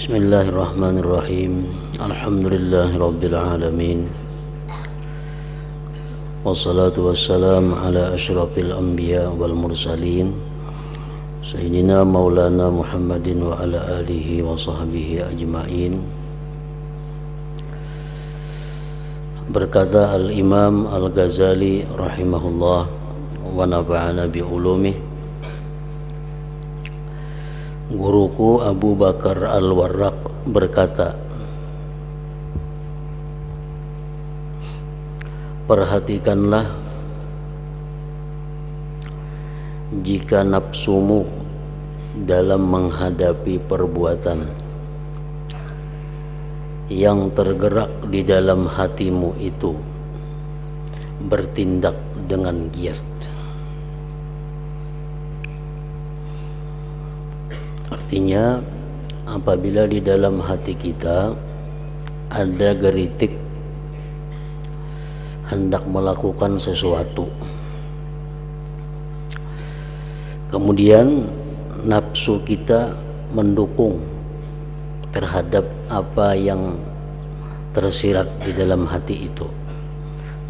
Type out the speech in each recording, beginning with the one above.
Bismillahirrahmanirrahim. Alhamdulillahirabbil alamin. Wassalatu wassalamu ala asyrafil anbiya wal mursalin sayyidina maulana Muhammadin wa ala alihi wa sahbihi ajma'in. Berkata Al-Imam Al-Ghazali rahimahullah wa nafa'ana bi ulumih, guruku Abu Bakar Al-Warraq berkata, perhatikanlah jika nafsumu dalam menghadapi perbuatan yang tergerak di dalam hatimu itu bertindak dengan giat. Artinya, apabila di dalam hati kita ada geritik hendak melakukan sesuatu, kemudian nafsu kita mendukung terhadap apa yang tersirat di dalam hati itu,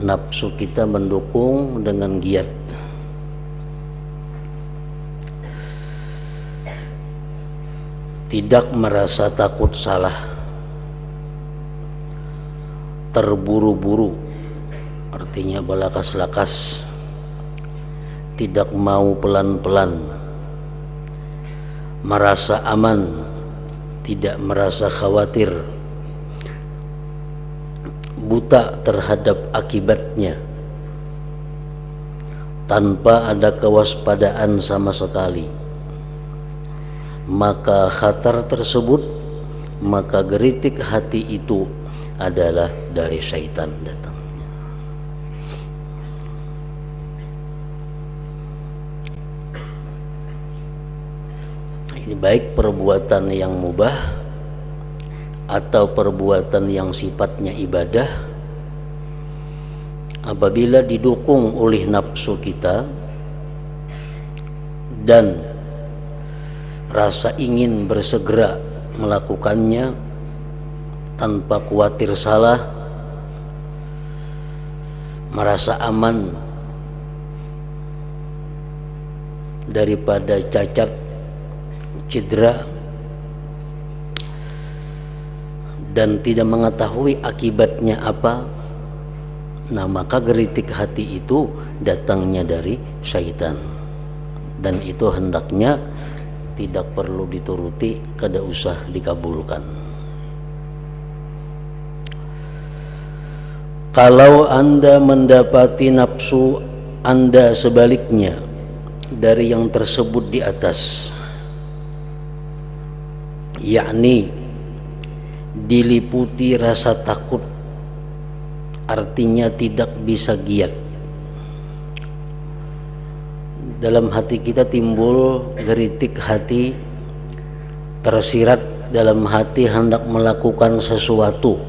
nafsu kita mendukung dengan giat, tidak merasa takut salah, terburu-buru, artinya balakas-lakas, tidak mau pelan-pelan, merasa aman, tidak merasa khawatir, buta terhadap akibatnya, tanpa ada kewaspadaan sama sekali, maka khatar tersebut, maka geritik hati itu adalah dari syaitan datang. Ini baik perbuatan yang mubah atau perbuatan yang sifatnya ibadah, apabila didukung oleh nafsu kita dan rasa ingin bersegera melakukannya tanpa khawatir salah, merasa aman daripada cacat, cedera, dan tidak mengetahui akibatnya apa, nah maka geritik hati itu datangnya dari syaitan, dan itu hendaknya tidak perlu dituruti, kada usah dikabulkan. Kalau Anda mendapati nafsu Anda sebaliknya dari yang tersebut di atas, yakni diliputi rasa takut, artinya tidak bisa giat, dalam hati kita timbul geritik hati, tersirat dalam hati hendak melakukan sesuatu,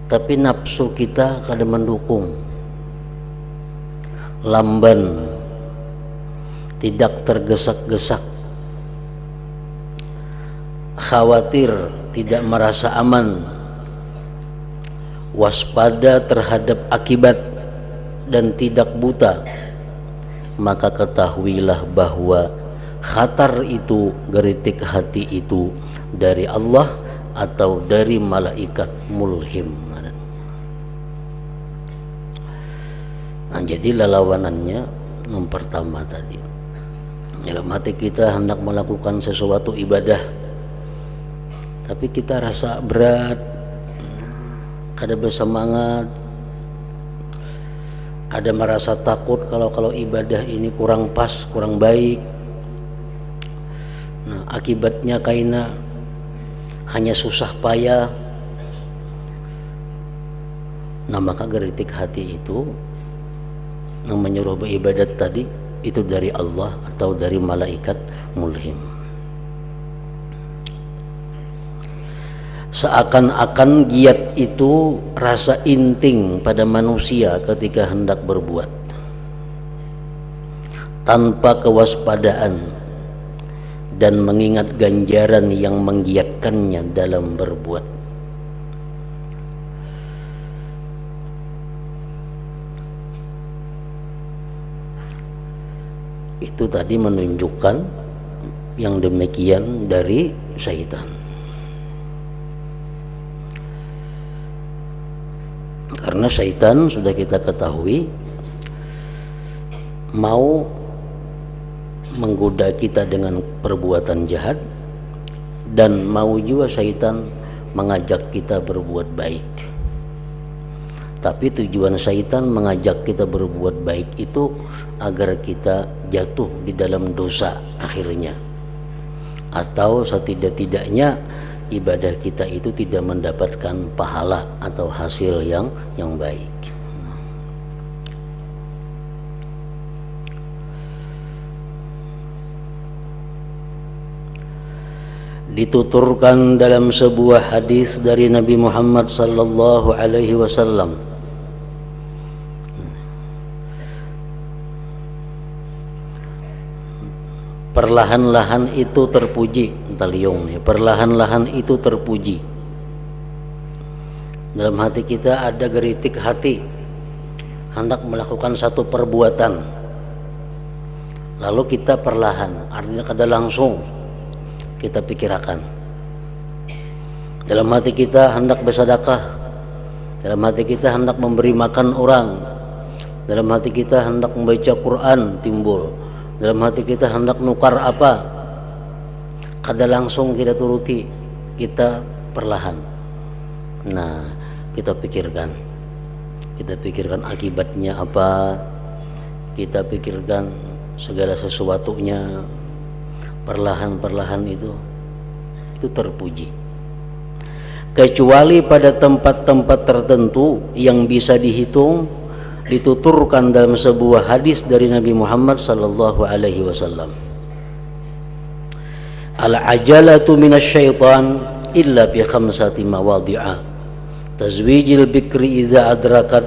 tapi nafsu kita kadang mendukung, lamban, tidak tergesak-gesak, khawatir, tidak merasa aman, waspada terhadap akibat, dan tidak buta, maka ketahuilah bahwa khatar itu, geritik hati itu dari Allah atau dari malaikat mulhim. Nah, jadi lawanannya yang pertama tadi, dalam hati kita hendak melakukan sesuatu ibadah, tapi kita rasa berat, kada bersemangat, ada merasa takut kalau ibadah ini kurang pas, kurang baik. Nah, akibatnya kaina hanya susah payah. Nah, maka geritik hati itu yang menyuruh beribadat tadi itu dari Allah atau dari malaikat mulhim. Seakan-akan giat itu rasa inting pada manusia ketika hendak berbuat, tanpa kewaspadaan dan mengingat ganjaran yang menggiatkannya dalam berbuat. Itu tadi menunjukkan yang demikian dari syaitan. Karena syaitan sudah kita ketahui mau menggoda kita dengan perbuatan jahat, dan mau juga syaitan mengajak kita berbuat baik. Tapi tujuan syaitan mengajak kita berbuat baik itu agar kita jatuh di dalam dosa akhirnya, atau setidak-tidaknya ibadah kita itu tidak mendapatkan pahala atau hasil yang baik. Dituturkan dalam sebuah hadis dari Nabi Muhammad sallallahu alaihi wasallam, perlahan-lahan itu terpuji, taliung nih, perlahan-lahan itu terpuji. Dalam hati kita ada geritik hati hendak melakukan satu perbuatan, lalu kita perlahan, artinya kada langsung kita pikirkan. Dalam hati kita hendak bersedekah, dalam hati kita hendak memberi makan orang, dalam hati kita hendak membaca Quran timbul, dalam hati kita hendak nukar apa, kada langsung kita turuti, kita perlahan. Nah, kita pikirkan akibatnya apa, kita pikirkan segala sesuatunya. Perlahan-perlahan itu terpuji. Kecuali pada tempat-tempat tertentu yang bisa dihitung, dituturkan dalam sebuah hadis dari Nabi Muhammad sallallahu alaihi wasallam, al-ajalatu minasyaitan illa bi khamsati mawadhi'a, tazwijil bikri idza adrakat,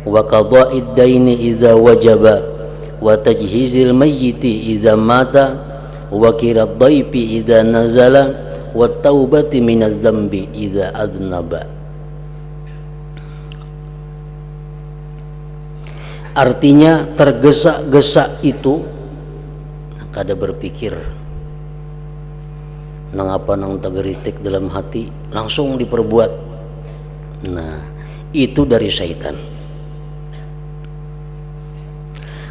wa qada'id daini idza wajaba, wa tajhizil mayyiti idza mata, wa kirad dhaifi idza nazala, wa taubati minaz dzambi idza adnaba. Artinya tergesa-gesa itu kada berpikir nang apa nang tegeritik dalam hati langsung diperbuat. Nah, itu dari syaitan.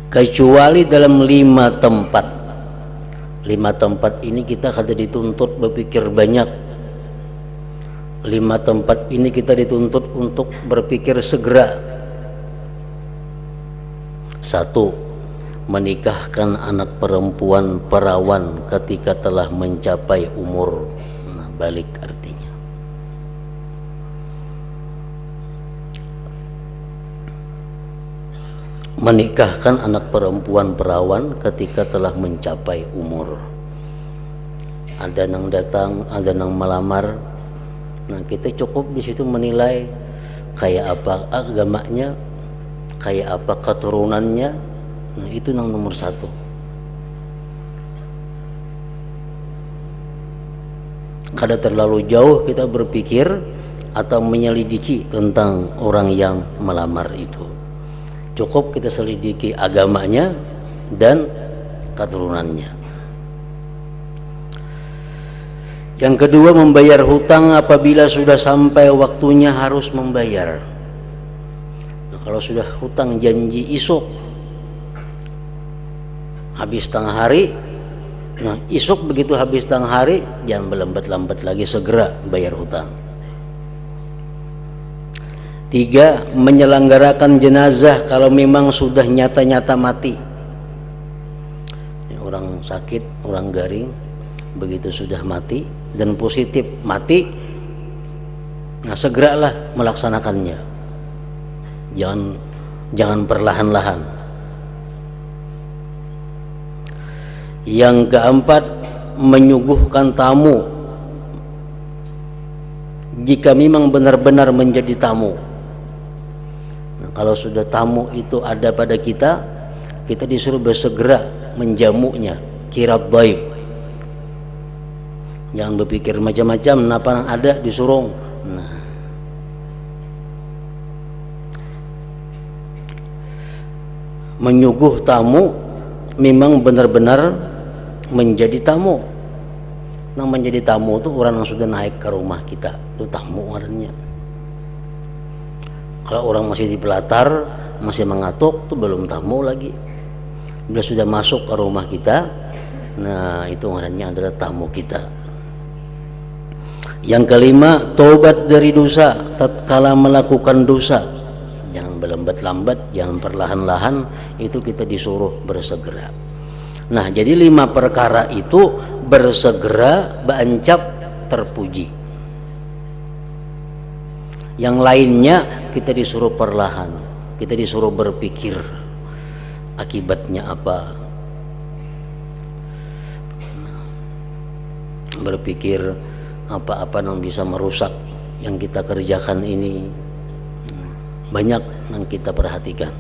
Kecuali dalam 5 tempat. 5 tempat ini kita kada dituntut berpikir banyak. 5 tempat ini kita dituntut untuk berpikir segera. 1. Menikahkan anak perempuan perawan ketika telah mencapai umur balik artinya. Menikahkan anak perempuan perawan ketika telah mencapai umur. Ada yang datang, ada yang melamar. Nah, kita cukup di situ menilai kayak apa agamanya, kayak apa keturunannya. Nah, itu yang nomor 1. Kada terlalu jauh kita berpikir atau menyelidiki tentang orang yang melamar itu. Cukup kita selidiki agamanya dan keturunannya. Yang kedua, membayar hutang apabila sudah sampai waktunya harus membayar. Nah, kalau sudah hutang janji isuk habis tengah hari, nah isuk begitu habis tengah hari, jangan berlambat-lambat lagi, segera bayar hutang. 3. Menyelenggarakan jenazah kalau memang sudah nyata-nyata mati. Orang sakit, orang garing, begitu sudah mati dan positif mati, nah segeralah melaksanakannya. Jangan perlahan-lahan. Yang keempat, menyuguhkan tamu jika memang benar-benar menjadi tamu. Kalau sudah tamu itu ada pada kita, kita disuruh bersegera menjamunya, kirad dhaif. Jangan berpikir macam-macam, napa yang ada disuruh. Nah, menyuguh tamu memang benar-benar menjadi tamu. Yang menjadi tamu itu orang yang sudah naik ke rumah kita, itu tamu orangnya. Kalau orang masih di pelatar, masih mengatuk, itu belum tamu lagi. Bila sudah masuk ke rumah kita, nah itu orangnya adalah tamu kita. Yang kelima, taubat dari dosa tatkala melakukan dosa. Jangan berlambat-lambat, jangan perlahan-lahan, itu kita disuruh bersegera. Nah, jadi 5 perkara itu bersegera, berencap, terpuji. Yang lainnya kita disuruh perlahan, kita disuruh berpikir akibatnya apa, berpikir apa-apa yang bisa merusak yang kita kerjakan ini. Banyak yang kita perhatikan.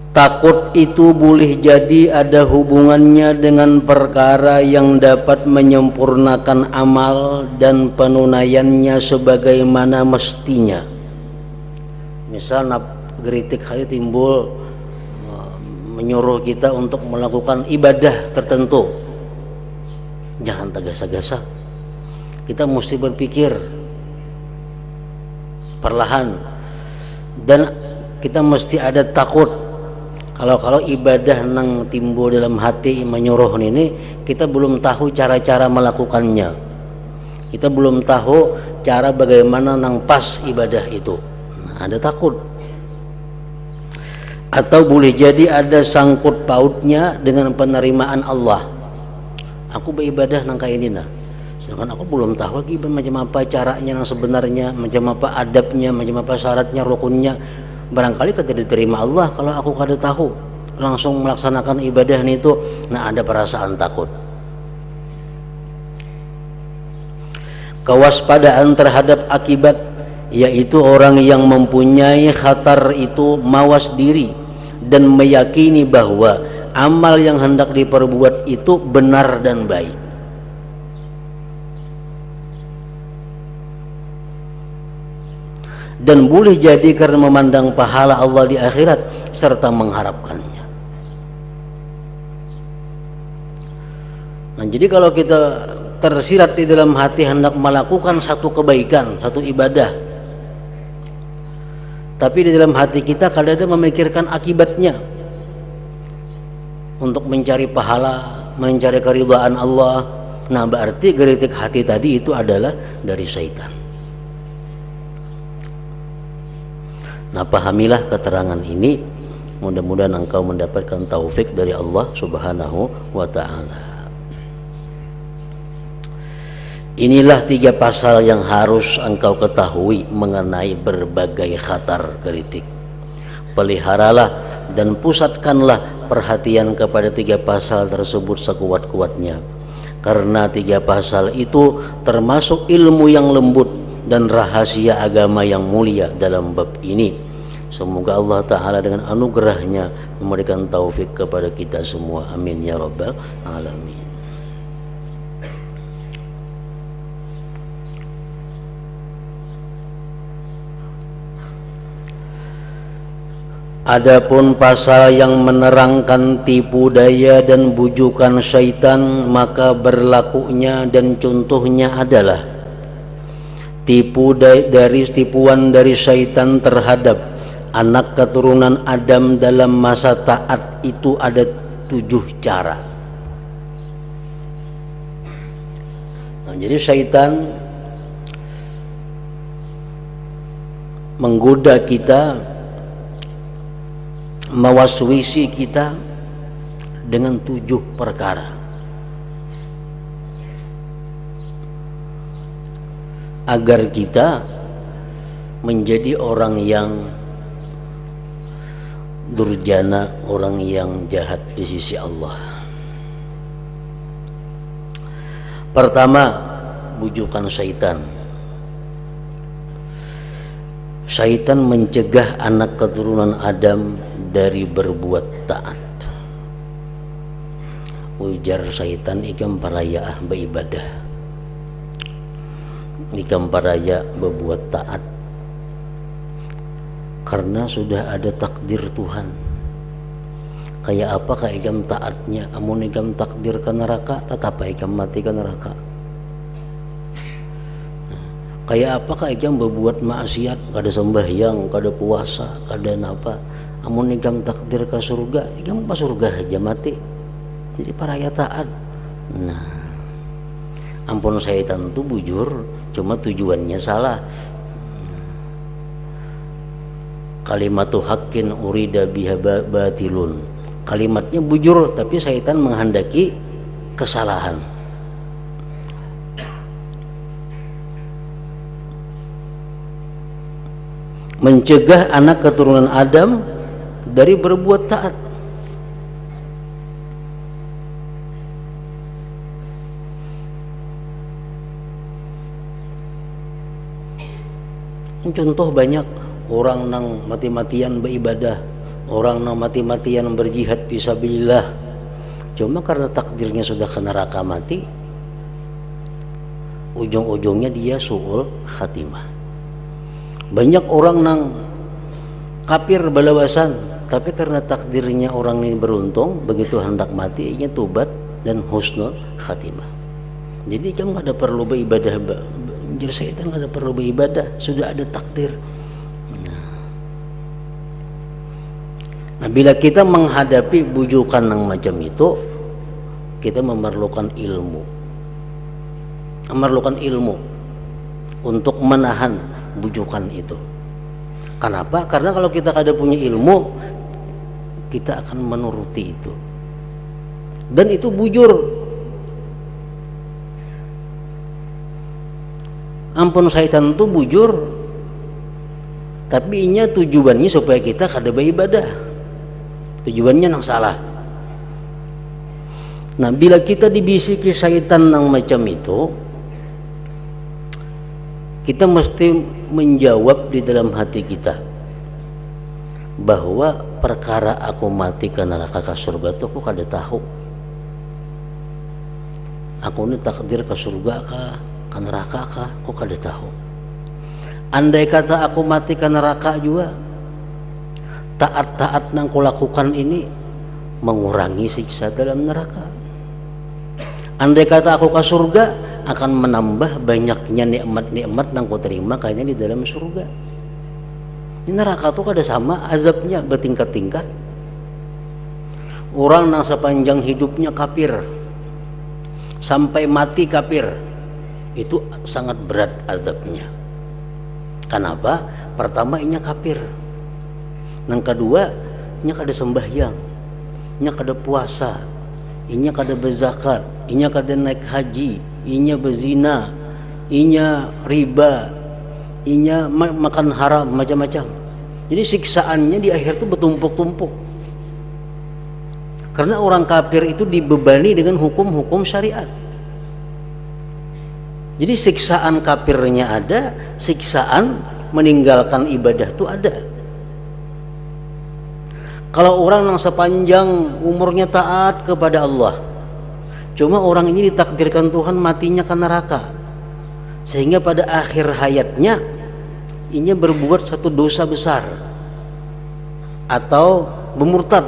Takut itu boleh jadi ada hubungannya dengan perkara yang dapat menyempurnakan amal dan penunaiannya sebagaimana mestinya. Misal geritik hati timbul menyuruh kita untuk melakukan ibadah tertentu. Jangan tergesa-gesa. Kita mesti berpikir perlahan, dan kita mesti ada takut. Kalau ibadah nang timbul dalam hati menyuruh ini, kita belum tahu cara-cara melakukannya. Kita belum tahu cara bagaimana nang pas ibadah itu. Nah, ada takut. Atau boleh jadi ada sangkut pautnya dengan penerimaan Allah. Aku beribadah nang kayak ini nah. Sedangkan aku belum tahu lagi macam apa caranya yang sebenarnya, macam apa adabnya, macam apa syaratnya, rukunnya. Barangkali kita diterima Allah kalau aku kada tahu langsung melaksanakan ibadah itu. Nah, ada perasaan takut. Kewaspadaan terhadap akibat, yaitu orang yang mempunyai khatar itu mawas diri dan meyakini bahwa amal yang hendak diperbuat itu benar dan baik. Dan boleh jadi karena memandang pahala Allah di akhirat serta mengharapkannya. Nah, jadi kalau kita tersirat di dalam hati hendak melakukan satu kebaikan, satu ibadah, tapi di dalam hati kita kadang-kadang memikirkan akibatnya untuk mencari pahala, mencari keridhaan Allah. Nah, berarti geritik hati tadi itu adalah dari syaitan. Nah, pahamilah keterangan ini. Mudah-mudahan engkau mendapatkan taufik dari Allah Subhanahu wa ta'ala. Inilah 3 pasal yang harus engkau ketahui mengenai berbagai khatar geritik. Peliharalah dan pusatkanlah perhatian kepada 3 pasal tersebut sekuat-kuatnya. Karena 3 pasal itu termasuk ilmu yang lembut dan rahasia agama yang mulia dalam bab ini. Semoga Allah Ta'ala dengan anugerahnya memberikan taufik kepada kita semua. Amin ya rabbal alamin. Adapun pasal yang menerangkan tipu daya dan bujukan syaitan, maka berlakunya dan contohnya adalah tipuan dari syaitan terhadap anak keturunan Adam dalam masa taat itu ada 7 cara. Nah, jadi syaitan menggoda kita, mewaswisi kita dengan 7 perkara agar kita menjadi orang yang durjana, orang yang jahat di sisi Allah. Pertama, bujukan syaitan. Syaitan mencegah anak keturunan Adam dari berbuat taat. ujar syaitan ikam paraya beribadah, ikam paraya berbuat taat, karena sudah ada takdir Tuhan. Kayak apa kah ikam taatnya? Amun ikam takdir ke neraka, tetap ikam mati ke neraka. Kayak apa kah ikam berbuat maksiat, kada sembahyang, kada puasa, kada napa, amun ikam takdir ke surga, ikam pas surga aja mati. Jadi paraya taat. Nah, ampun syaitan itu bujur, cuma tujuannya salah. Kalimatu haqqin urida biha batilun. Kalimatnya bujur, tapi syaitan menghendaki kesalahan. Mencegah anak keturunan Adam dari berbuat taat. Contoh banyak orang nang mati-matian beribadah, orang nang mati-matian berjihad fisabilillah, cuma karena takdirnya sudah ke neraka mati, ujung-ujungnya dia su'ul khatimah. Banyak orang nang kafir balawasan, tapi karena takdirnya orang ini beruntung, begitu hendak mati ia tobat dan husnul khatimah. Jadi kamu ada perlu beribadah, jadi syaitan ada perlu beribadah, sudah ada takdir. Nah, bila kita menghadapi bujukan yang macam itu, kita memerlukan ilmu. Memerlukan ilmu untuk menahan bujukan itu. Kenapa? Karena kalau kita kada punya ilmu, kita akan menuruti itu. Dan itu bujur. Ampun syaitan itu bujur, tapi inya tujuannya supaya kita kada beribadah. Tujuannya yang salah. Nah, bila kita dibisiki syaitan yang macam itu, kita mesti menjawab di dalam hati kita bahwa perkara aku mati ke neraka ke surga itu aku kada tahu. Aku ini takdir ke surga ke neraka kah? Aku kada tahu. Andai kata aku mati ke neraka juga, taat-taat yang kulakukan ini mengurangi siksa dalam neraka. Andai kata aku ke surga, akan menambah banyaknya nikmat-nikmat yang ku terima kayaknya di dalam surga. Di neraka tuh kada sama azabnya, bertingkat-tingkat. Orang yang sepanjang hidupnya kafir sampai mati kafir, itu sangat berat azabnya. Kenapa? Pertama, inya kafir. Yang kedua, inya kada sembahyang, inya kada puasa, inya kada berzakat, inya kada naik haji, inya berzina, inya riba, inya makan haram, macam-macam. Jadi siksaannya di akhir itu bertumpuk-tumpuk. Karena orang kafir itu dibebani dengan hukum-hukum syariat. Jadi siksaan kafirnya ada, siksaan meninggalkan ibadah itu ada. Kalau orang yang sepanjang umurnya taat kepada Allah, cuma orang ini ditakdirkan Tuhan matinya ke neraka, sehingga pada akhir hayatnya ini berbuat satu dosa besar atau bermurtad,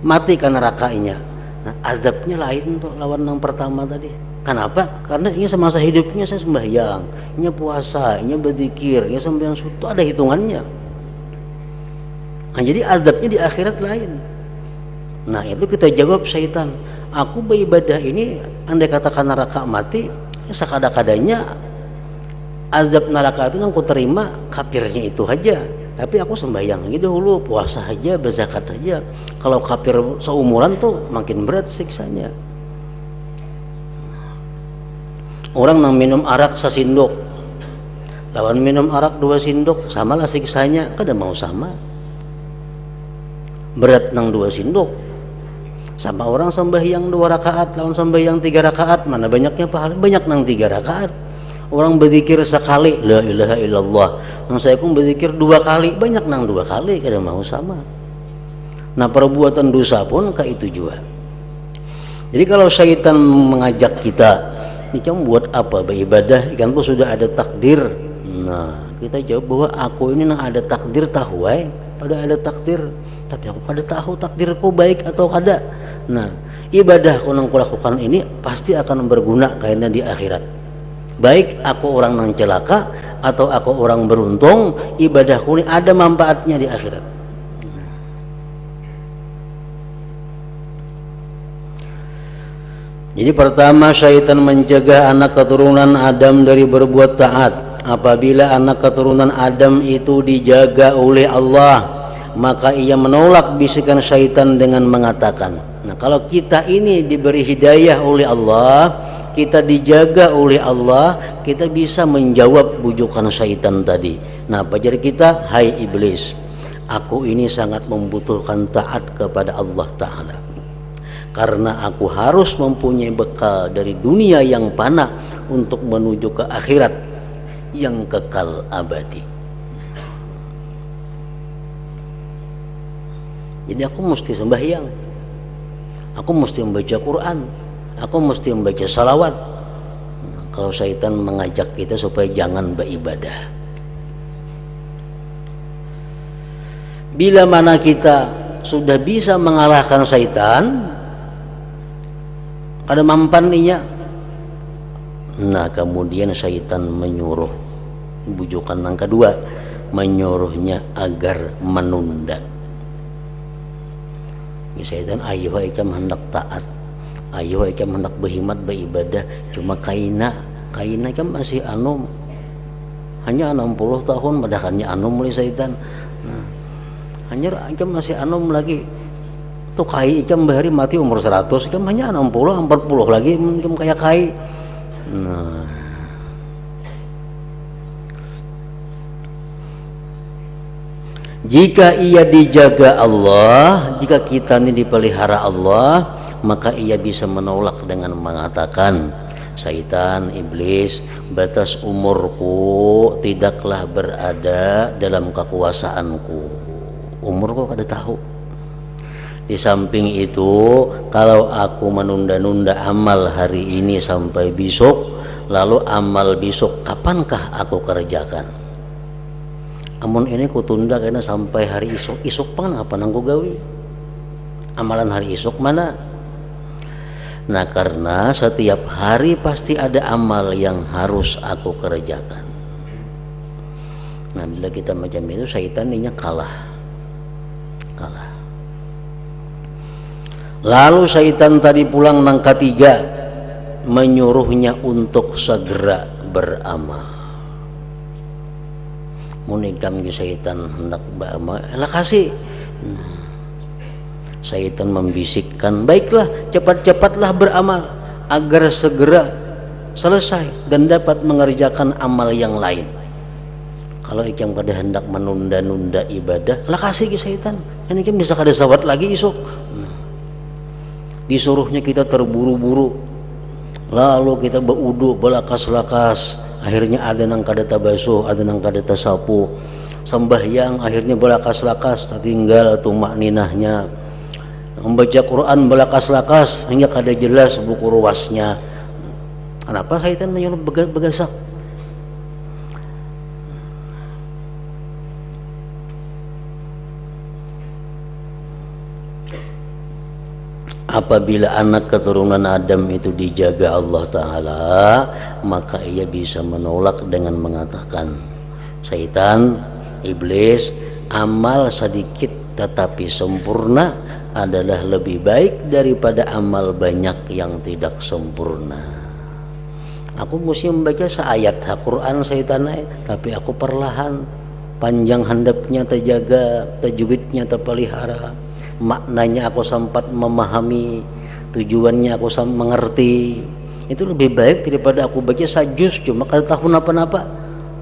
mati ke nerakanya. Nah, azabnya lain untuk lawan yang pertama tadi. Kenapa? Karena ini semasa hidupnya saya sembahyang, ini puasa, ini berzikir, ini sembahyang itu ada hitungannya. Nah, jadi azabnya di akhirat lain. Nah, itu kita jawab syaitan, aku beribadah ini andai katakan neraka mati, ya sekada-kadanya azab neraka itu yang ku terima kafirnya itu aja. Tapi aku sembahyang gitu dulu, puasa aja, berzakat aja. Kalau kafir seumuran tuh makin berat siksanya. Orang yang minum arak sesindok, lawan minum arak 2 sindok, samalah siksanya, kada mau sama. Berat nang 2 sindok. Sama orang sembahyang 2 rakaat, lawan sembahyang 3 rakaat, mana banyaknya pahala? Banyak nang 3 rakaat. Orang berzikir sekali, la ilaha illallah. Nang saya pun berzikir 2 kali, banyak nang 2 kali, kada mau sama. Nah, perbuatan dosa pun ke itu juga. Jadi kalau syaitan mengajak kita, ini kamu buat apa beribadah? Ikan pun sudah ada takdir. Nah, kita jawab bahwa aku ini nang ada takdir tahu pada ada takdir, tapi aku kada tahu takdirku baik atau kada. Nah, ibadah aku nang kulakukan ini pasti akan berguna kayaknya di akhirat. Baik aku orang nang celaka atau aku orang beruntung, ibadahku ini ada manfaatnya di akhirat. Jadi pertama, syaitan mencegah anak keturunan Adam dari berbuat taat. Apabila anak keturunan Adam itu dijaga oleh Allah, maka ia menolak bisikan syaitan dengan mengatakan, nah kalau kita ini diberi hidayah oleh Allah, kita dijaga oleh Allah, kita bisa menjawab bujukan syaitan tadi. Nah, pajar kita, hai iblis, aku ini sangat membutuhkan taat kepada Allah Ta'ala, karena aku harus mempunyai bekal dari dunia yang fana untuk menuju ke akhirat yang kekal abadi. Jadi aku mesti sembahyang, aku mesti membaca Quran, aku mesti membaca salawat. Kalau syaitan mengajak kita supaya jangan beribadah, bila mana kita sudah bisa mengalahkan syaitan, ada mampaninya, nah kemudian syaitan menyuruh, bujukan yang kedua, menyuruhnya agar menunda. Syaitan, ayo ikam hendak taat, ayo ikam hendak berkhidmat beribadah, cuma kaina ikam masih anum, hanya 60 tahun padahal anum mulai syaitan. Nah, hanya ikam masih anum lagi tuh kai ikam bahari mati umur 100, ikam hanya 60 40 lagi ikam kayak kai. Nah, jika ia dijaga Allah, jika kita ini dipelihara Allah, maka ia bisa menolak dengan mengatakan, syaitan, iblis, batas umurku tidaklah berada dalam kekuasaanku. Umurku kada tahu. Di samping itu, kalau aku menunda-nunda amal hari ini sampai besok, lalu amal besok kapankah aku kerjakan? Amun ini ku tunda karena sampai hari isuk. Isuk pang apa nangku gawi? Amalan hari isuk mana? Nah, karena setiap hari pasti ada amal yang harus aku kerjakan. Nah, bila kita macam itu, syaitan ini kalah. Lalu syaitan tadi pulang nang ketiga, menyuruhnya untuk segera beramal. Munikam ke syaitan hendak beramal, lah kasih. Syaitan membisikkan, baiklah, cepat-cepatlah beramal agar segera selesai dan dapat mengerjakan amal yang lain. Kalau ikam kada hendak menunda-nunda ibadah, lah kasih ke syaitan, kan ikam bisa kada sawat lagi esok. Disuruhnya kita terburu-buru, lalu kita berudu belakas-lakas, akhirnya ada nang kada tabasuh, ada nang kada tasapu, sembahyang akhirnya belakas-lakas, tinggal tumak ninahnya, membaca Quran belakas-lakas hingga kada jelas buku ruasnya. Kenapa syaitan menyuruh begasak? Apabila anak keturunan Adam itu dijaga Allah Ta'ala, maka ia bisa menolak dengan mengatakan, syaitan, iblis, amal sedikit tetapi sempurna adalah lebih baik daripada amal banyak yang tidak sempurna. Aku mesti membaca seayat Al-Quran syaitan, tapi aku perlahan, panjang handapnya terjaga, tajwidnya terpelihara, maknanya aku sempat memahami, tujuannya aku mengerti. Itu lebih baik daripada aku baca sajus cuma kada tahu napa-napa.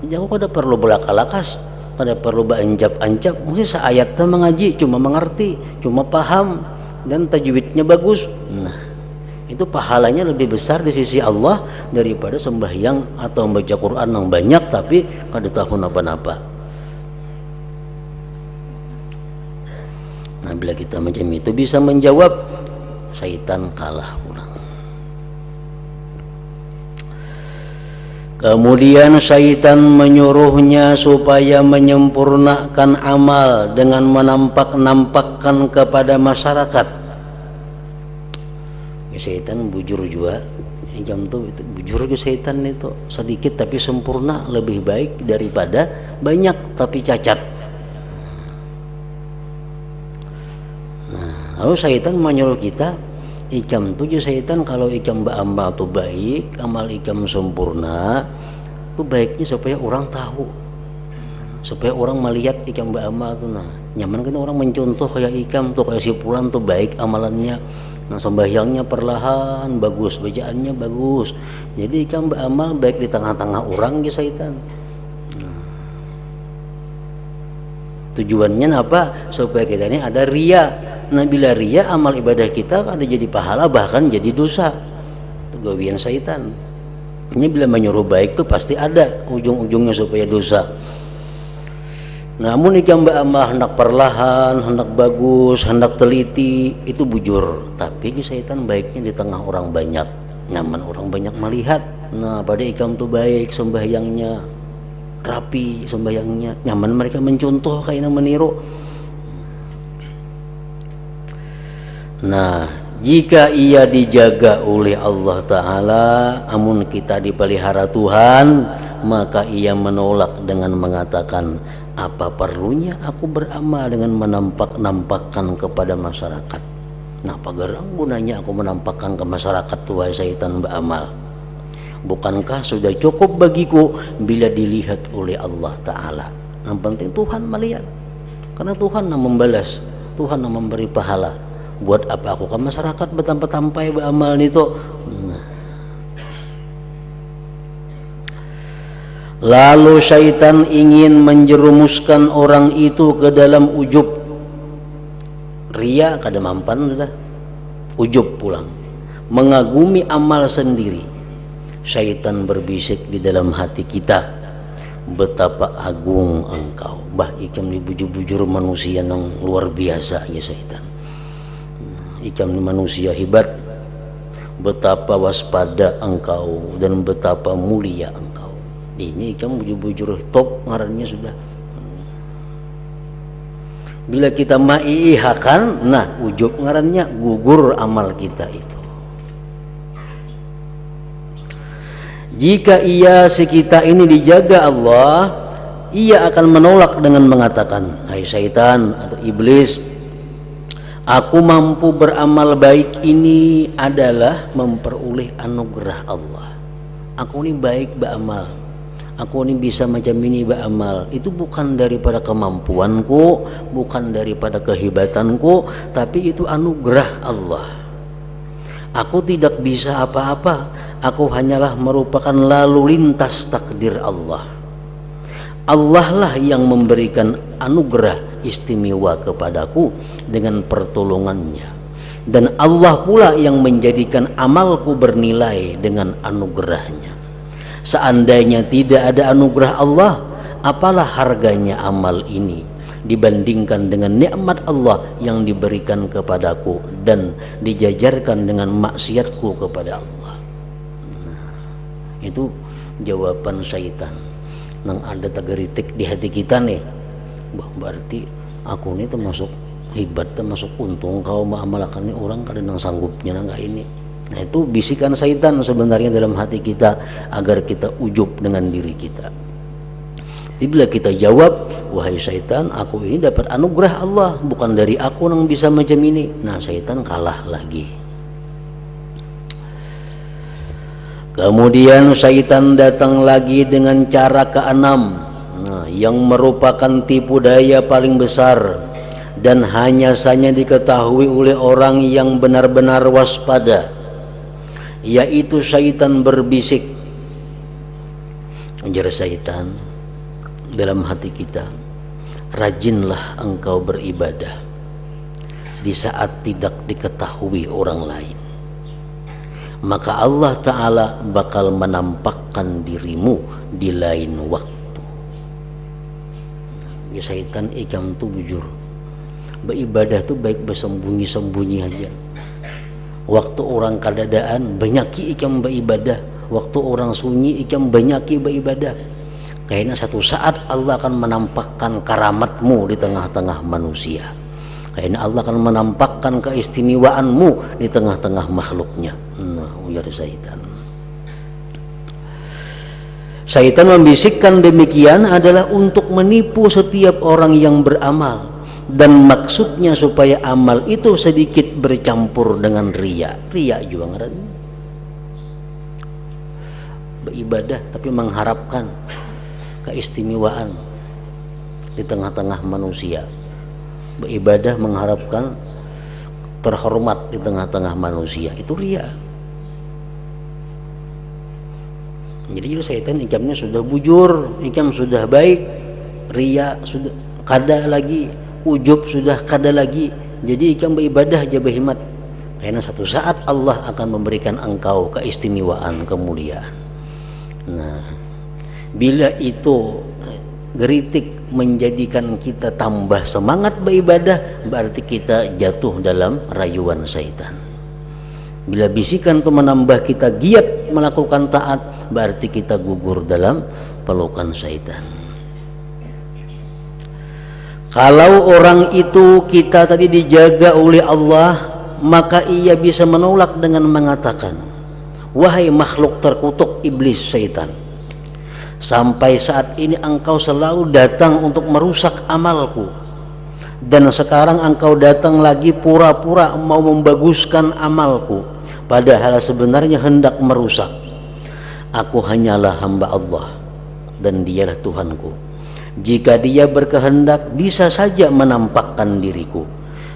Jadi aku kada perlu belaka-lakas, kada perlu beranjap-anjap, mesti seayat mengaji cuma mengerti, cuma paham dan tajwidnya bagus. Nah, itu pahalanya lebih besar di sisi Allah daripada sembahyang atau membaca Quran yang banyak tapi kada tahu napa-napa. Nah, bila kita macam itu bisa menjawab, syaitan kalah pulang. Kemudian syaitan menyuruhnya supaya menyempurnakan amal dengan menampak-nampakkan kepada masyarakat. Ya, syaitan bujur juga. Jam itu bujur ke syaitan itu sedikit tapi sempurna, lebih baik daripada banyak tapi cacat. Nah, lalu syaitan menyuruh kita, ikam tujuh syaitan kalau ikam beramal tu baik, amal ikam sempurna, tu baiknya supaya orang tahu, supaya orang melihat ikam beramal tu. Nah, nyaman kan orang mencontoh kayak ikam tuh, kayak si Fulan tuh baik amalannya. Nah, sembahyangnya perlahan bagus, bacaannya bagus. Jadi ikam beramal baik di tengah-tengah orang ke syaitan. Tujuannya apa? Supaya kita ini ada ria. Nah, bila ria, amal ibadah kita ada jadi pahala, bahkan jadi dosa. Itu gawian syaitan. Ini bila menyuruh baik itu pasti ada ujung-ujungnya supaya dosa. Namun ikam beramal hendak perlahan, hendak bagus, hendak teliti, itu bujur. Tapi syaitan baiknya di tengah orang banyak, nyaman orang banyak melihat. Nah, pada ikam tu baik, sembahyangnya rapi, sembahyangnya nyaman, mereka mencontoh kayak meniru. Nah, jika ia dijaga oleh Allah Ta'ala, amun kita dipelihara Tuhan, maka ia menolak dengan mengatakan, apa perlunya aku beramal dengan menampak-nampakkan kepada masyarakat? Nah, pagarang gunanya aku menampakkan ke masyarakat wahai syaitan beramal? Bukankah sudah cukup bagiku bila dilihat oleh Allah Ta'ala? Yang penting Tuhan melihat, karena Tuhan yang membalas, Tuhan yang memberi pahala. Buat apa aku ke masyarakat betampai-tampai beramal itu? Lalu syaitan ingin menjerumuskan orang itu ke dalam ujub. Ria kada mampan sudah. Ujub pulang. Mengagumi amal sendiri. Syaitan berbisik di dalam hati kita, betapa agung engkau. Bah, ikam ni bujur-bujur manusia yang luar biasa ya syaitan. Ikam ni manusia hebat. Betapa waspada engkau dan betapa mulia engkau. Ini kamu bujur-bujur top ngarannya sudah. Bila kita maihakan, nah ujub ngarannya gugur amal kita itu. Jika si kita ini dijaga Allah, ia akan menolak dengan mengatakan, hai syaitan atau iblis, aku mampu beramal baik ini adalah memperoleh anugerah Allah. Aku ini baik beramal, aku ini bisa macam ini beramal. Itu bukan daripada kemampuanku, bukan daripada kehebatanku, tapi itu anugerah Allah. Aku tidak bisa apa-apa. Aku hanyalah merupakan lalu lintas takdir Allah. Allah lah yang memberikan anugerah istimewa kepadaku dengan pertolongannya. Dan Allah pula yang menjadikan amalku bernilai dengan anugerahnya. Seandainya tidak ada anugerah Allah, apalah harganya amal ini dibandingkan dengan nikmat Allah yang diberikan kepadaku dan dijajarkan dengan maksiatku kepada Allah. Itu jawaban syaitan nang ada tagaritik di hati kita nih. Berarti aku ini termasuk hebat, termasuk untung kau mengamalkan ini orang kadang sanggupnya enggak ini. Nah, itu bisikan syaitan sebenarnya dalam hati kita agar kita ujub dengan diri kita. Jadi bila kita jawab, wahai syaitan, aku ini dapat anugerah Allah, bukan dari aku yang bisa macam ini. Nah, syaitan kalah lagi. Kemudian syaitan datang lagi dengan cara keenam, yang merupakan tipu daya paling besar dan hanya saja diketahui oleh orang yang benar-benar waspada, yaitu syaitan berbisik. Anjar syaitan dalam hati kita, rajinlah engkau beribadah di saat tidak diketahui orang lain, maka Allah Ta'ala bakal menampakkan dirimu di lain waktu. Ya syaitan ikam tu bujur, Beribadah tuh baik bersembunyi-sembunyi aja. Waktu orang kadadaan banyaki ikam beribadah, waktu orang sunyi ikam banyaki beribadah. Karena satu saat Allah akan menampakkan karamatmu di tengah-tengah manusia. Karena Allah akan menampakkan keistimewaanmu di tengah-tengah makhluknya. Nah, ujar syaitan. Syaitan membisikkan demikian adalah untuk menipu setiap orang yang beramal. Dan maksudnya supaya amal itu sedikit bercampur dengan riya. Riya juga ngaranna. Beribadah tapi mengharapkan keistimewaan di tengah-tengah manusia. Beribadah mengharapkan terhormat di tengah-tengah manusia. Itu riya. Jadi syaitan ikamnya sudah bujur, ikam sudah baik, riya sudah kada lagi, ujub sudah kada lagi. Jadi ikam beribadah aja berhimmat. Karena satu saat Allah akan memberikan engkau keistimewaan, kemuliaan. Nah, bila itu geritik menjadikan kita tambah semangat beribadah, berarti kita jatuh dalam rayuan syaitan. Bila bisikan itu menambah kita giat melakukan taat, berarti kita gugur dalam pelukan syaitan. Kalau orang itu kita tadi dijaga oleh Allah, maka ia bisa menolak dengan mengatakan, wahai makhluk terkutuk iblis syaitan, sampai saat ini engkau selalu datang untuk merusak amalku, dan sekarang engkau datang lagi pura-pura mau membaguskan amalku, padahal sebenarnya hendak merusak. Aku hanyalah hamba Allah dan dialah Tuhanku. Jika dia berkehendak bisa saja menampakkan diriku.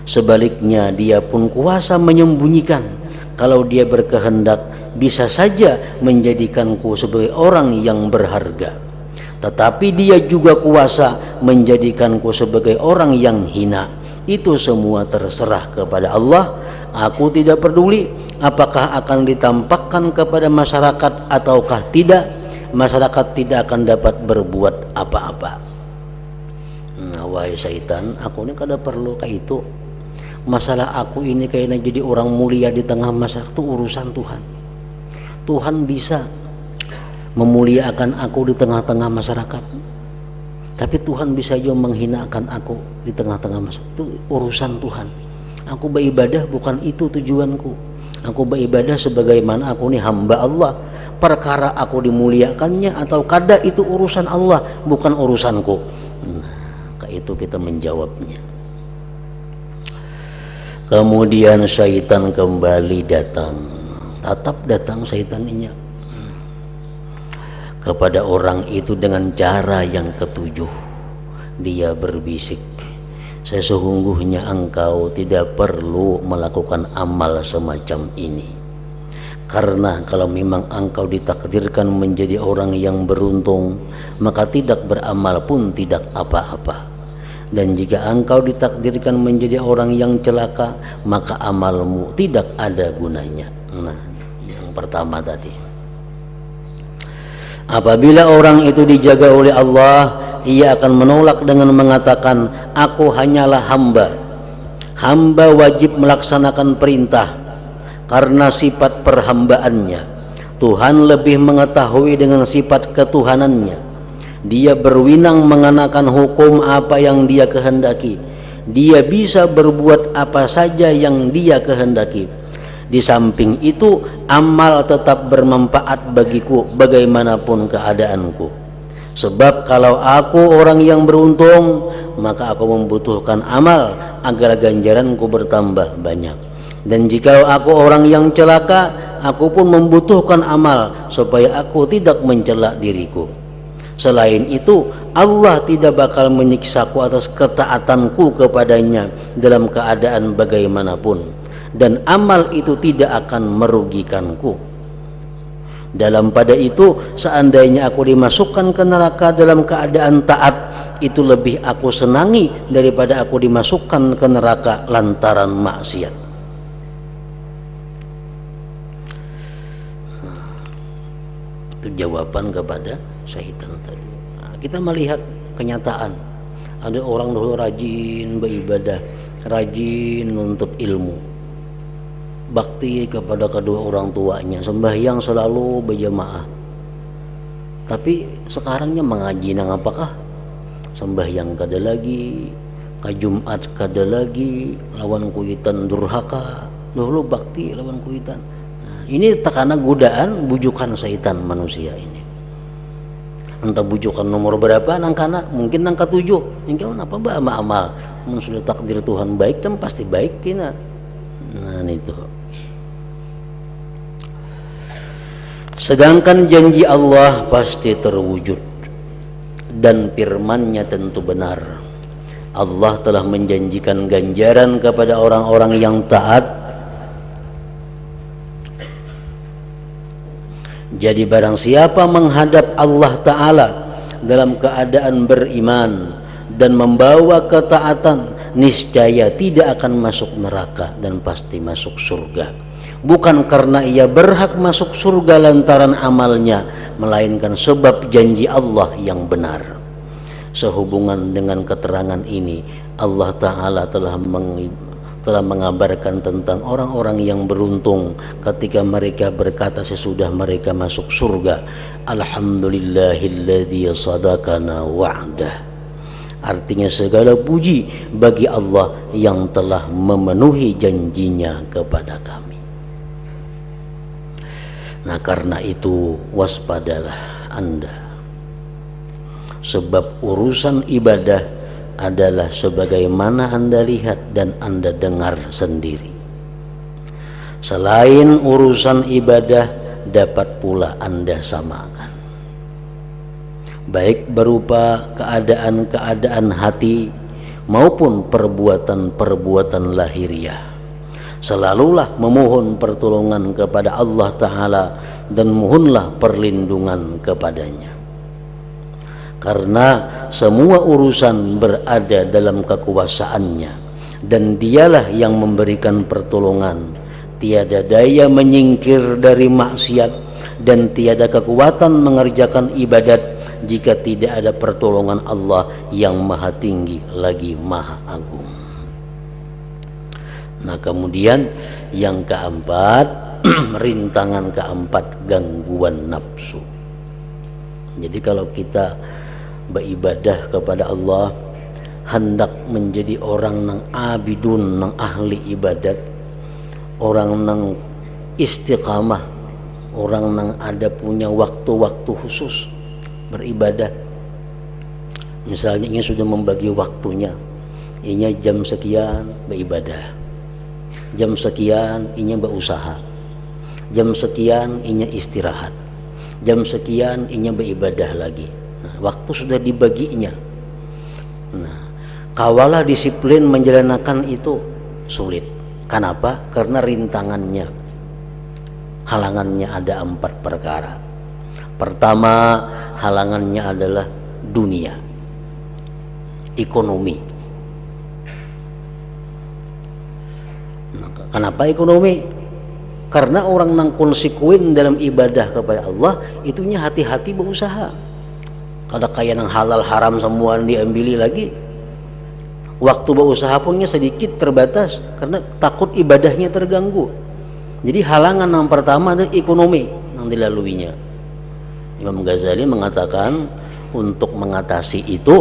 Sebaliknya dia pun kuasa menyembunyikan. Kalau dia berkehendak bisa saja menjadikanku sebagai orang yang berharga. Tetapi dia juga kuasa menjadikanku sebagai orang yang hina. Itu semua terserah kepada Allah. Aku tidak peduli apakah akan ditampakkan kepada masyarakat ataukah tidak. Masyarakat tidak akan dapat berbuat apa-apa. Nah, wahai syaitan, aku ini kada perlu kayak itu. Masalah aku ini kayaknya jadi orang mulia di tengah masyarakat itu urusan Tuhan. Tuhan bisa memuliakan aku di tengah-tengah masyarakat. Tapi Tuhan bisa juga menghinakan aku di tengah-tengah masyarakat. Itu urusan Tuhan. Aku beribadah bukan itu tujuanku. Aku beribadah sebagaimana aku ini hamba Allah. Perkara aku dimuliakannya atau kada itu urusan Allah, bukan urusanku. Nah, kayak itu kita menjawabnya. Kemudian syaitan kembali datang. Tetap datang syaitan ini kepada orang itu dengan cara yang ketujuh. Dia berbisik, sesungguhnya engkau tidak perlu melakukan amal semacam ini. Karena kalau memang engkau ditakdirkan menjadi orang yang beruntung, maka tidak beramal pun tidak apa-apa. Dan jika engkau ditakdirkan menjadi orang yang celaka, maka amalmu tidak ada gunanya. Nah, yang pertama tadi. Apabila orang itu dijaga oleh Allah, ia akan menolak dengan mengatakan, aku hanyalah hamba. Hamba wajib melaksanakan perintah karena sifat perhambaannya. Tuhan lebih mengetahui dengan sifat ketuhanannya. Dia berwenang mengenakan hukum apa yang dia kehendaki. Dia bisa berbuat apa saja yang dia kehendaki. Di samping itu, amal tetap bermanfaat bagiku bagaimanapun keadaanku. Sebab kalau aku orang yang beruntung, maka aku membutuhkan amal agar ganjaranku bertambah banyak. Dan jika aku orang yang celaka, aku pun membutuhkan amal supaya aku tidak mencela diriku. Selain itu, Allah tidak bakal menyiksaku atas ketaatanku kepadanya dalam keadaan bagaimanapun, dan amal itu tidak akan merugikanku. Dalam pada itu, seandainya aku dimasukkan ke neraka dalam keadaan taat, itu lebih aku senangi daripada aku dimasukkan ke neraka lantaran maksiat. Itu jawaban kepada syaitan tadi. Nah, kita melihat kenyataan. Ada orang dulu rajin beribadah, rajin nuntut ilmu, bakti kepada kedua orang tuanya, sembahyang selalu berjamaah. Tapi sekarangnya mengaji nang apakah? Sembahyang kada lagi, ka Jumat kada lagi, lawan kuitan durhaka, dulu bakti lawan kuitan. Nah, ini karena godaan bujukan syaitan manusia ini. Entah bujukan nomor berapa nang kana, mungkin nang ke-7. Mungkin apa ba amal. Mun sudah takdir Tuhan baik kan pasti baik tina. Nah itu. Sedangkan janji Allah pasti terwujud dan firman-Nya tentu benar. Allah telah menjanjikan ganjaran kepada orang-orang yang taat. Jadi barang siapa menghadap Allah Ta'ala dalam keadaan beriman dan membawa ketaatan, niscaya tidak akan masuk neraka dan pasti masuk surga. Bukan karena ia berhak masuk surga lantaran amalnya, melainkan sebab janji Allah yang benar. Sehubungan dengan keterangan ini, Allah Ta'ala telah mengabarkan tentang orang-orang yang beruntung ketika mereka berkata sesudah mereka masuk surga, Alhamdulillahilladzi sadaqana wa'dah. Artinya segala puji bagi Allah yang telah memenuhi janjinya kepada kami. Nah karena itu waspadalah Anda, sebab urusan ibadah adalah sebagaimana Anda lihat dan Anda dengar sendiri. Selain urusan ibadah dapat pula Anda samakan, baik berupa keadaan-keadaan hati maupun perbuatan-perbuatan lahiriah. Selalulah memohon pertolongan kepada Allah Ta'ala dan mohonlah perlindungan kepadanya. Karena semua urusan berada dalam kekuasaannya dan dialah yang memberikan pertolongan. Tiada daya menyingkir dari maksiat dan tiada kekuatan mengerjakan ibadat jika tidak ada pertolongan Allah yang maha tinggi lagi maha agung. Nah kemudian yang keempat, rintangan keempat, gangguan nafsu. Jadi kalau kita beribadah kepada Allah, hendak menjadi orang nang abidun, nang ahli ibadat, orang nang istiqamah, orang nang ada punya waktu-waktu khusus beribadah. Misalnya ini sudah membagi waktunya, ini jam sekian beribadah, jam sekian ini berusaha, jam sekian ini istirahat, jam sekian ini beribadah lagi. Nah, waktu sudah dibaginya. Nah, kawalah disiplin menjalankan itu sulit. Kenapa? Karena rintangannya, halangannya ada 4 perkara. Pertama, halangannya adalah dunia, ekonomi. Nah, kenapa ekonomi? Karena orang nang konsekuen dalam ibadah kepada Allah itunya hati-hati berusaha. Ada kaya nang halal haram semua diambili lagi. Waktu berusaha punnya sedikit terbatas karena takut ibadahnya terganggu. Jadi halangan yang pertama adalah ekonomi yang dilaluinya. Imam Ghazali mengatakan untuk mengatasi itu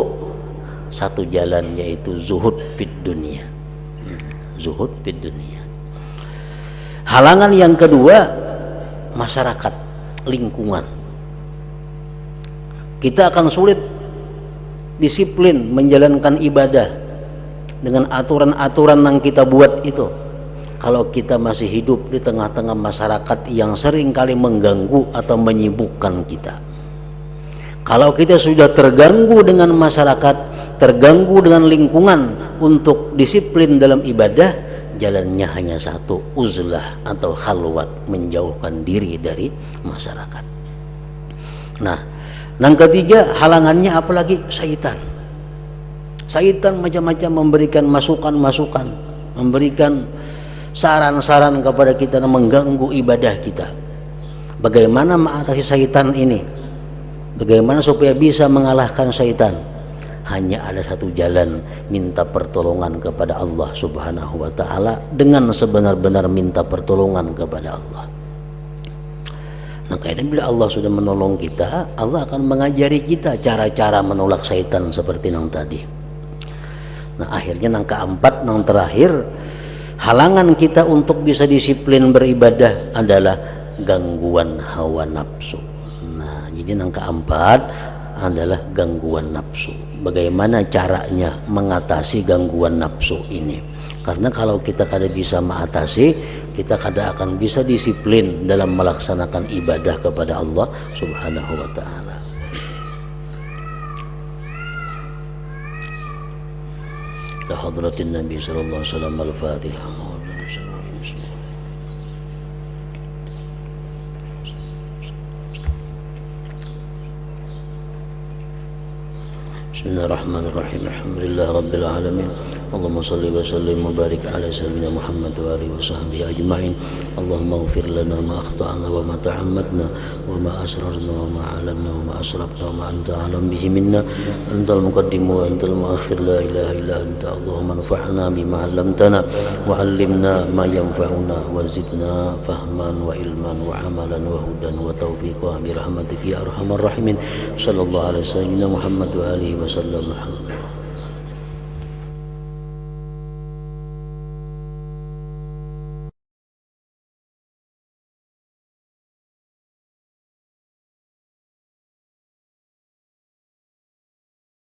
satu jalan yaitu zuhud fid dunia. Zuhud fid dunia. Halangan yang kedua masyarakat, lingkungan. Kita akan sulit disiplin menjalankan ibadah dengan aturan-aturan yang kita buat itu kalau kita masih hidup di tengah-tengah masyarakat yang sering kali mengganggu atau menyibukkan kita. Kalau kita sudah terganggu dengan masyarakat, terganggu dengan lingkungan untuk disiplin dalam ibadah, jalannya hanya satu, uzlah atau khalwat, menjauhkan diri dari masyarakat. Nah, yang ketiga halangannya apalagi syaitan. Syaitan macam-macam memberikan masukan-masukan, memberikan saran-saran kepada kita dan mengganggu ibadah kita. Bagaimana mengatasi syaitan ini? Bagaimana supaya bisa mengalahkan syaitan? hanya ada satu jalan, minta pertolongan kepada Allah Subhanahu wa ta'ala dengan sebenar-benar minta pertolongan kepada Allah. Nah, kayaknya bila Allah sudah menolong kita, Allah akan mengajari kita cara-cara menolak syaitan seperti yang tadi. Nah, akhirnya yang keempat, yang terakhir, halangan kita untuk bisa disiplin beribadah adalah gangguan hawa nafsu. Nah, jadi yang keempat adalah gangguan nafsu. Bagaimana caranya mengatasi gangguan nafsu ini? Karena kalau kita kada bisa mengatasi, kita kada akan bisa disiplin dalam melaksanakan ibadah kepada Allah Subhanahu wa ta'ala. La hadratin Nabi sallallahu alaihi wasallam al-Fatihah. Bismillahirrahmanirrahim. Alhamdulillah rabbil alamin. Allahumma salli wa sallim wa barik ala sayyidina Muhammad wa alihi wa sahbihi ajma'in. Allahumma ighfir lana ma akhta'na wa ma ta'ammadna wa ma asrarna wa ma alanna wa ma asrafna wa ma anta alam bihi minna. Antal muqaddim wa antal muakhir, la ilaha illa anta. Allahumma anfa'na bima 'allamtana wa 'allimna ma yanfa'una wa zidna fahman wa ilman wa amalan wa hudan wa tawfiqan bi rahmatika ya arhamar rahimin. Sallallahu alaihi wasallam Muhammad wa alihi wa sallam.